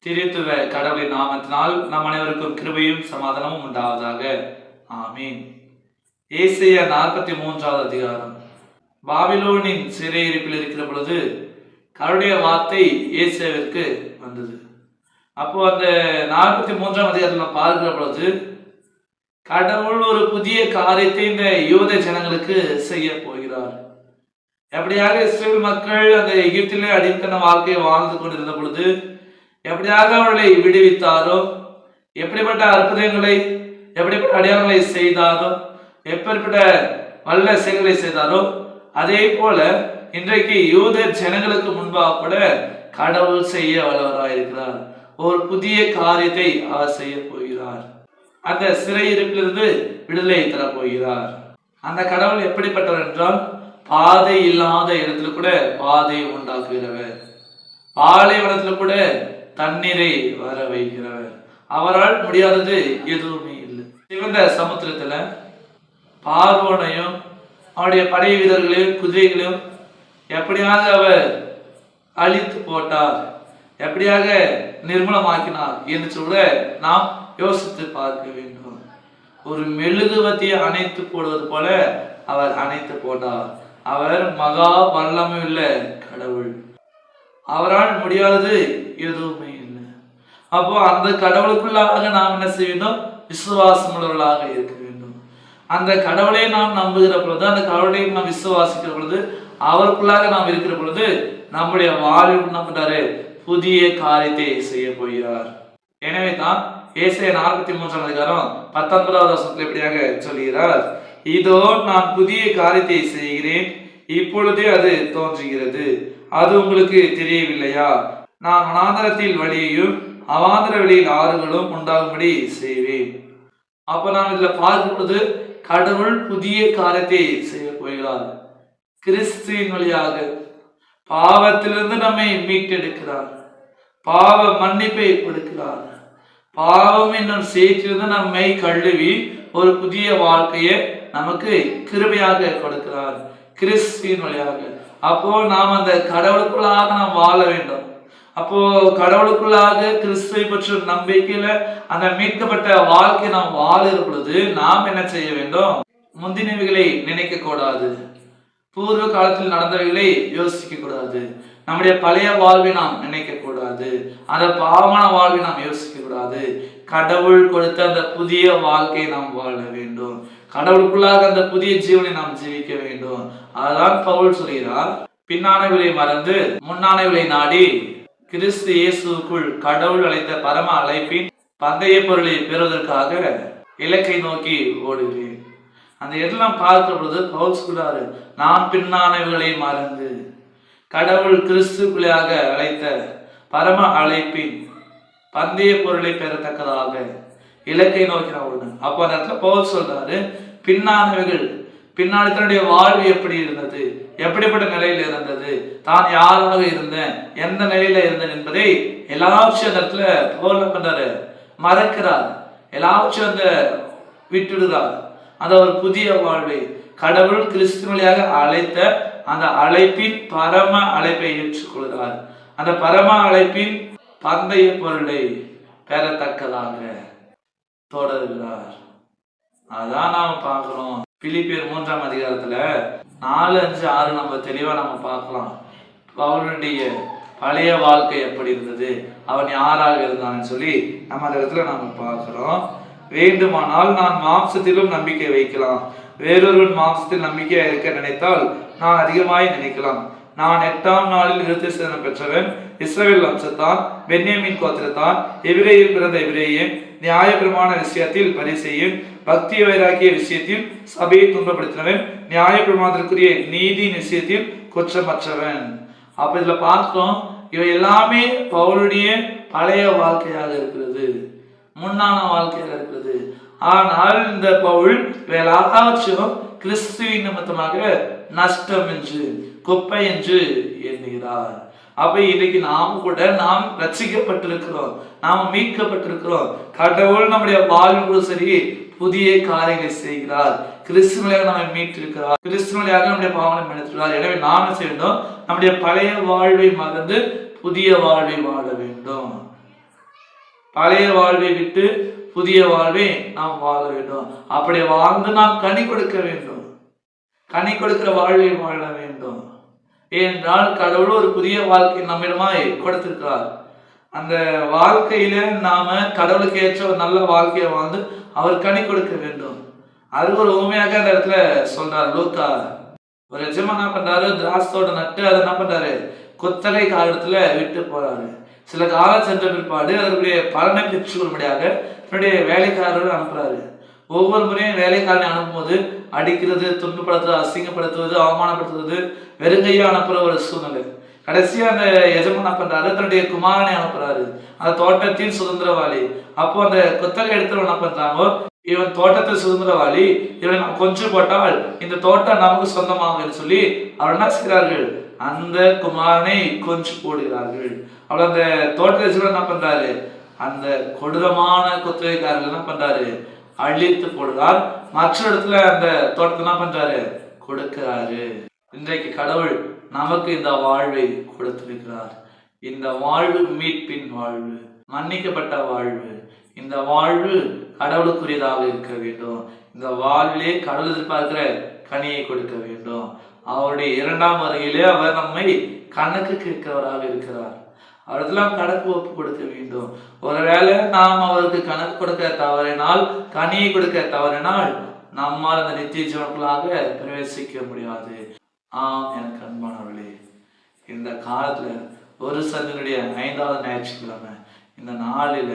திரித்துவ கடவுளின் நாமத்தினால் நம் அனைவருக்கும் கிருபையும் சமாதானமும் உண்டாவதாக. ஆமீன். ஏசாயா 43வது அதிகாரம். பாபிலோனின் சிறையிருப்பில் இருக்கிற பொழுது கடவுளுடைய வார்த்தை ஏசாயாவிற்கு வந்தது. அப்போ அந்த 43ஆம் அதிகாரத்தில் நாம் பார்க்கிற பொழுது கடவுள் ஒரு புதிய காரியத்தை இந்த யூத ஜனங்களுக்கு செய்ய போகிறார். எப்படியாக இஸ்ரேல் மக்கள் அந்த எகிப்திலே அடிமைத்தன வாழ்க்கையை வாழ்ந்து கொண்டிருந்த பொழுது எப்படியாக அவர்களை விடுவித்தாரோ, எப்படிப்பட்ட அற்புதங்களை எப்படிப்பட்ட அடையாளங்களை செய்தாரோ, எப்படிப்பட்ட வல்ல செயல்களை செய்தாரோ, அதே போல இன்றைக்கு யூத ஜனங்களுக்கு முன்பாக கூட கடவுள் செய்ய வல்லவராயிருக்கிறார். ஒரு புதிய காரியத்தை அவர் செய்ய போகிறார். அந்த சிறையிருப்பிலிருந்து விடுதலை தரப்போகிறார். அந்த கடவுள் எப்படிப்பட்டவர் என்றால், பாதை இல்லாத இடத்துல கூட பாதை உண்டாக்குகிறவர், பாலைவனத்துல கூட தண்ணீரை வர வைக்கிறவர். அவரால் முடியாதது எதுவுமே இல்லை. சிவந்த சமுத்திரத்துல பார்வோனையும் அவருடைய படை வீரர்களையும் குதிரைகளையும் எப்படியாக அவர் அழித்து போட்டார், எப்படியாக நிர்மூலமாக்கினார் என்று சொல்ல நாம் யோசித்து பார்க்க வேண்டும். ஒரு மெழுகுவத்தியை அணைத்து போடுவது போல அவர் அணைத்து போட்டார். அவர் மகா வல்லமையுள்ள கடவுள், அவரால் முடியாதது எதுவுமே இல்லை. அப்போ அந்த கடவுளுக்குள்ளாக நாம் என்ன செய்ய வேண்டும்? விசுவாசம் உள்ளவர்களாக இருக்க வேண்டும். அந்த கடவுளை நாம் நம்புகிற பொழுது, அந்த கடவுளை நாம் விசுவாசிக்கிற பொழுது, அவருக்குள்ளாக நாம் இருக்கிற பொழுது நம்முடைய வாழ்வில் என்ன பண்றாரு? புதிய காரியத்தை செய்ய போகிறார். எனவே தான் ஏசாயா 43ஆம் அதிகாரம் 19வது வசனத்தில் எப்படியாக சொல்கிறார்? இதோ நான் புதிய காரியத்தை செய்கிறேன், இப்பொழுதே அது தோன்றுகிறது, அது உங்களுக்கு தெரியவில்லையா? நான் வனாந்தரத்தில் வழியையும் அவாந்தர வெளியில் ஆறுகளும் உண்டாகும்படி செய்வேன். அப்ப நாம் இதுல பார்க்கும் பொழுது கடவுள் புதிய காரியத்தை செய்ய போகிறார். கிறிஸ்துவின் வழியாக பாவத்திலிருந்து நம்மை மீட்டெடுக்கிறார், பாவ மன்னிப்பை கொடுக்கிறார், பாவம் என்னும் சேற்றிலிருந்து நம்மை கழுவி ஒரு புதிய வாழ்க்கையை நமக்கு கிருபையாக கொடுக்கிறார் கிறிஸ்துவின் வழியாக. அப்போ நாம் அந்த கடவுளுக்குள்ளாக நாம் வாழ வேண்டும். அப்போ கடவுளுக்குள்ளாக கிறிஸ்துவை பற்றி நம்பிக்கையில அந்த மீட்கப்பட்ட வாழ்க்கை நாம் வாழுகிற பொழுது நாம் என்ன செய்ய வேண்டும்? முந்தினவைகளை நினைக்க கூடாது, பூர்வ காலத்தில் நடந்தவைகளை யோசிக்க கூடாது, நம்முடைய பழைய வாழ்வை நாம் நினைக்க கூடாது, அந்த பாவமான வாழ்வை நாம் யோசிக்க கூடாது. கடவுள் கொடுத்த அந்த புதிய வாழ்க்கையை நாம் வாழ வேண்டும். கடவுளுக்குள்ளாக அந்த புதிய ஜீவனை நாம் ஜீவிக்க வேண்டும். அதுதான் பவுல் சொல்கிறார், பின்னானவைகளை மறந்து முன்னானவைகளை நாடி கிறிஸ்து இயேசுக்குள் கடவுள் அழைத்த பரம அழைப்பின் பந்தய பொருளை பெறுவதற்காக இலக்கை நோக்கி ஓடுகிறேன். அந்த எல்லாம் பார்க்கிற பொழுது பவுல் சொல்றாரு, நான் பின்னானவைகளை மறந்து கடவுள் கிறிஸ்துக்குள்ளாக அழைத்த பரம அழைப்பின் பந்தய பொருளை பெறத்தக்கதாக இலக்கை நோக்கி நான் ஓடுனேன். அப்போ அந்த இடத்துல பவுல் சொல்றாரு, பின்னானவைகள், பின்னாடி தன்னுடைய வாழ்வு எப்படி இருந்தது, எப்படிப்பட்ட நிலையில இருந்தது, தான் யாராக இருந்தேன், எந்த நிலையில இருந்தேன் என்பதை எல்லாவற்றையும் அந்த இடத்துல பவுல் என்ன பண்றாரு? மறக்கிறார், எல்லாவற்றையும் அந்த விட்டுடுறார். அந்த ஒரு புதிய வாழ்வை கடவுள் கிறிஸ்து வழியாக அழைத்த அந்த அழைப்பின் பரம அழைப்பை ஏற்றுக்கொள்கிறார். அந்த பரம அழைப்பின் பந்தய பொருளை பெறத்தக்கதாக தொடர்கிறார். அதான் நாம பார்க்கிறோம். பிலிப்பியர் 3ஆம் அதிகாரத்துல 4, 5, 6 நம்ம தெளிவா நம்ம பார்க்கலாம். அவனுடைய பழைய வாழ்க்கை எப்படி இருந்தது, அவன் யாராக இருந்தான்னு சொல்லி நம்ம அந்த இடத்துல நாம பார்க்கிறோம். வேண்டுமானால் நான் மாம்சத்திலும் நம்பிக்கை வைக்கலாம், வேறொருவன் மாம்சத்தில் நம்பிக்கையா இருக்க நினைத்தால் நான் அதிகமாய் நினைக்கலாம். நான் 8ஆம் நாளில் விருத்திசேதனம் பெற்றவன், இஸ்ரவேல் வம்சத்தான், பென்யமீன் கோத்திரத்தான், எபிரேயில் பிறந்த எபிரேயன், நியாய பிரமாண விஷயத்தில் பரிசேயன், பக்தி வைராக்கிய விஷயத்தில் சபையை துன்பப்படுத்தினவன், நியாய பிரமாணத்திற்குரிய நீதி விஷயத்தில் குற்றமற்றவன். அப்ப இதுல பார்த்தோம், இவை எல்லாமே பவுலுடைய பழைய வாழ்க்கையாக இருக்கிறது, முன்னான வாழ்க்கையாக இருக்கிறது. ஆனால் இந்த பவுல் எல்லாவற்றையும் கிறிஸ்துவின் நிமித்தமாக நஷ்டம் என்று, குப்பை என்று எண்ணுகிறார். அப்ப இன்னைக்கு நாம் கூட நாம் ரட்சிக்கப்பட்டிருக்கிறோம், நாம் மீட்கப்பட்டிருக்கிறோம். கடவுள் நம்முடைய வாழ்வு சரி புதிய காரியங்களை செய்கிறார், கிறிஸ்துவனாக நம்மை மீட்டிருக்கிறார், கிறிஸ்துவனாக நம்முடைய பாவனை மன்னித்திருக்கிறார். எனவே நாம் செய்யணும், நம்முடைய பழைய வாழ்வை மறந்து புதிய வாழ்வை வாழ வேண்டும். பழைய வாழ்வை விட்டு புதிய வாழ்வை நாம் வாழ வேண்டும். அப்படி வாழ்ந்து நாம் கனி கொடுக்க வேண்டும். கனி கொடுக்கிற வாழ்வை வாழ வேண்டும். ஏனென்றால் கடவுள் ஒரு புதிய வாழ்க்கை நம்மிடமாய் கொடுத்திருக்கிறார். அந்த வாழ்க்கையில நாம கடவுளுக்கு ஏற்ற ஒரு நல்ல வாழ்க்கையை வாழ்ந்து அவர் கனி கொடுக்க வேண்டும். அது ஒரு உண்மையாக அந்த இடத்துல சொல்றார் லூக்கா. ஒரு எஜமான் என்ன பண்றாரு, திராட்சை நட்டு அதை என்ன பண்றாரு, குத்தகை காலத்துல விட்டு போறாரு. சில காலம் சென்ற பிற்பாடு அதனுடைய பலனை பெற்றுக்கொள்ளும்படியாக தன்னுடைய வேலைக்காரர்கள் அனுப்புறாரு. ஒவ்வொரு முறையும் வேலைக்காரனை அனுப்பும்போது அடிக்கிறது, துன்பப்படுத்துவது, அசிங்கப்படுத்துவது, அவமானப்படுத்துவது, வெறுங்கையா அனுப்புற ஒரு சூழ்நிலை. கடைசியா அந்த எஜமான் என்ன பண்றாரு, தன்னுடைய குமாரனை அனுப்புறாரு, அந்த தோட்டத்தின் சுதந்திரவாளி. அப்போ அந்த குத்தகை எடுத்து என்ன பண்றாங்க, இவன் தோட்டத்தில் சுதந்திரவாளி, இவனை நாம் கொஞ்சம் போட்டால் இந்த தோட்டம் நமக்கு சொந்தமாக சொல்லி அவர் என்ன செய்கிறார்கள், அந்த குமாரனை கொஞ்சம் போடுகிறார்கள். அவர் அந்த தோட்டத்தில் என்ன பண்றாரு, அந்த கொடூரமான குத்தகைக்காரர்கள் என்ன பண்றாரு, அழித்து போடுறார். மற்ற இடத்துல அந்த தோட்டத்தை என்ன பண்றாரு, கொடுக்கிறாரு. இன்றைக்கு கடவுள் நமக்கு இந்த வாழ்வை கொடுத்திருக்கிறார். இந்த வாழ்வு மீட்பின் வாழ்வு, மன்னிக்கப்பட்ட வாழ்வு. இந்த வாழ்வு கடவுளுக்குரியதாக இருக்க வேண்டும். இந்த வாழ்விலே கடவுள் எதிர்பார்க்கிற கனியை கொடுக்க வேண்டும். அவருடைய இரண்டாம் வருகையிலே அவர் நம்மை கணக்கு கேட்கிறவராக இருக்கிறார். அவரெல்லாம் கணக்கு ஒப்பு கொடுக்க வேண்டும். ஒருவேளை நாம் அவருக்கு கணக்கு கொடுக்க தவறினால், கனியை கொடுக்க தவறினால், நம்மால் அந்த நித்திய ஜீவனுக்குள்ளாக பிரவேசிக்க முடியாது. எனக்கு அன்பானவர்களே, இந்த காலத்துல ஒரு சந்தினுடைய 5வது ஞாயிற்றுக்கிழமை இந்த நாளில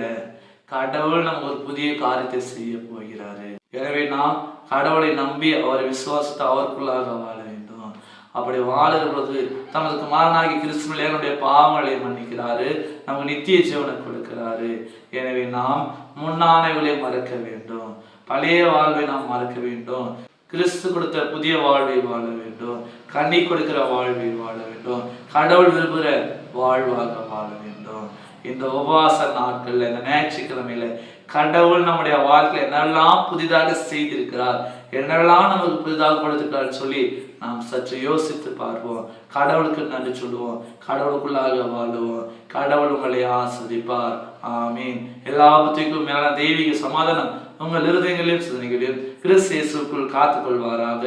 கடவுள் நம்ம ஒரு புதிய காரியத்தை செய்ய போகிறாரு. எனவே நாம் கடவுளை நம்பி அவரை விசுவாசத்தை அவருக்குள்ளாக வாழ வேண்டும். அப்படி வாழுகிற பொழுது தமது குமாரனாகி கிறிஸ்துவிலே நம்முடைய பாவங்களை மன்னிக்கிறாரு, நமக்கு நித்திய ஜீவனை கொடுக்கிறாரு. எனவே நாம் முன்னானைகளை மறக்க வேண்டும், பழைய வாழ்வை நாம் மறக்க வேண்டும், கிறிஸ்து கொடுத்த புதிய வாழ்வை வாழ வேண்டும், கனி கொடுக்கிற வாழ்வை வாழ வேண்டும், கடவுள் விரும்புகிற வாழ்வாக வாழ வேண்டும். இந்த உபவாச நாட்கள்ல, இந்த ஞாயிற்றுக்கிழமையில கடவுள் நம்முடைய வாழ்க்கையில என்னெல்லாம் புதிதாக செய்திருக்கிறார், என்னெல்லாம் நமக்கு புதிதாக கொடுத்திருக்கிறார் சொல்லி நாம் சற்று யோசித்து பார்ப்போம். கடவுளுக்கு நன்றி சொல்லுவோம், கடவுளுக்குள்ளாக வாழுவோம். கடவுள் உங்களை ஆசீர்வதிப்பார். ஆமீன். எல்லாவற்றுக்கும் மேலான தெய்வீக சமாதானம் உங்கள் இருதயங்களையும் சிந்தனைகளையும் கிறிஸ்து இயேசுவுக்குள் காத்துக் கொள்வாராக.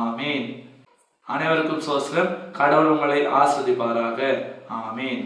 ஆமீன். அனைவருக்கும் சோஸ்திரம். கடவுள் உங்களை ஆசீர்வதிப்பாராக. ஆமீன்.